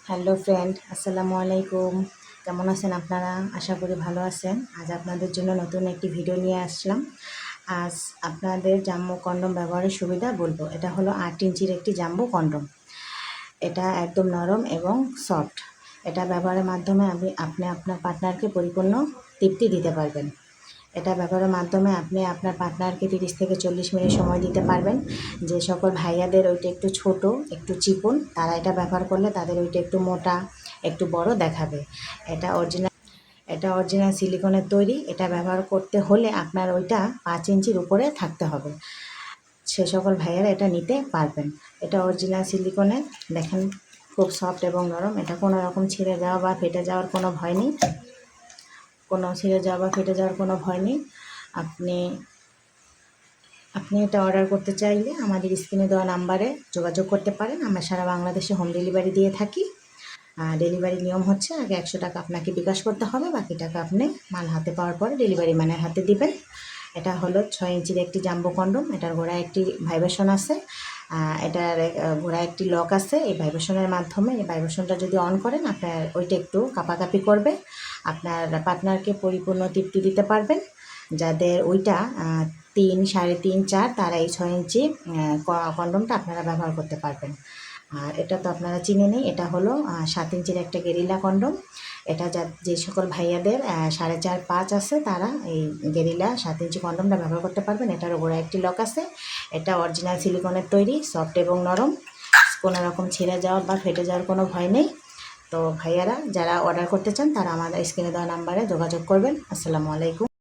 Hello friend, আসসালামু আলাইকুম। কেমন আছেন আপনারা? আশা করি ভালো আছেন। আজ আপনাদের জন্য নতুন একটি ভিডিও নিয়ে আসলাম। আজ আপনাদের জাম্বো কন্ডম ব্যবহারের সুবিধা বলবো। এটা হলো 8 ইঞ্চির একটি জাম্বো কন্ডম। এটা একদম নরম এবং সফট। এটা ব্যবহারের মাধ্যমে আপনি আপনার পার্টনারকে পরিপূর্ণ তৃপ্তি দিতে পারবেন। এটা ব্যবহারের মাধ্যমে আপনি আপনার পার্টনারকে 30 থেকে 40 মিনিট সময় দিতে পারবেন। যে সকল ভাইয়াদের ওইটা একটু ছোট, একটু চিকন, তারা এটা ব্যবহার করলে তাদের ওইটা একটু মোটা, একটু বড় দেখাবে। এটা অরিজিনাল সিলিকনের তৈরি। এটা ব্যবহার করতে হলে আপনার ওইটা 5 ইঞ্চির উপরে থাকতে হবে। সে সকল ভাইয়ারা এটা নিতে পারবেন। এটা অরিজিনাল সিলিকনের। দেখেন, খুব সফট এবং নরম। এটা কোনো রকম ছিঁড়ে যাওয়া বা ফেটে যাওয়ার কোনো ভয় নেই। কোনো ভয় নেই। আপনি আপনি এটা অর্ডার করতে চাইলে আমাদের স্ক্রিনে দেওয়া নাম্বারে যোগাযোগ করতে পারেন। আমরা সারা বাংলাদেশে হোম ডেলিভারি দিয়ে থাকি। ডেলিভারি নিয়ম হচ্ছে, আগে 100 টাকা আপনাকে বিকাশ করতে হবে, বাকি টাকা আপনি মাল হাতে পাওয়ার পরে ডেলিভারি ম্যানের হাতে দিবেন। এটা হলো 6 ইঞ্চির একটি জাম্বো কন্ডম। এটার গোড়ায় একটি ভাইব্রেশন আছে, এটার গোড়ায় একটি লক আছে। এই ভাইব্রেশনের মাধ্যমে, এই ভাইব্রেশনটা যদি অন করেন, আপনার ওইটা একটু কাঁপাকাঁপি করবে। আপনার পার্টনারকে পরিপূর্ণ তৃপ্তি দিতে পারবেন। যাদের ওইটা 3, 3.5, 4, তারা এই 6 ইঞ্চি কন্ডমটা আপনারা ব্যবহার করতে পারবেন। আর এটা তো আপনারা চিনেনই, এটা হলো 7 ইঞ্চির একটা গেরিলা কন্ডম। এটা যে সকল ভাইয়াদের 4.5, 5 আছে, তারা এই গেরিলা 7 ইঞ্চি কন্ডমটা ব্যবহার করতে পারবেন। এটার উপরে একটি লক আছে। এটা অরিজিনাল সিলিকনের তৈরি, সফট এবং নরম। কোনো রকম ছিঁড়ে যাওয়ার বা ফেটে যাওয়ার কোনো ভয় নেই। তো ভাইয়ারা যারা অর্ডার করতে চান, তারা আমাদের স্ক্রিনে দেওয়া নাম্বারে যোগাযোগ করবেন। আসসালামু আলাইকুম।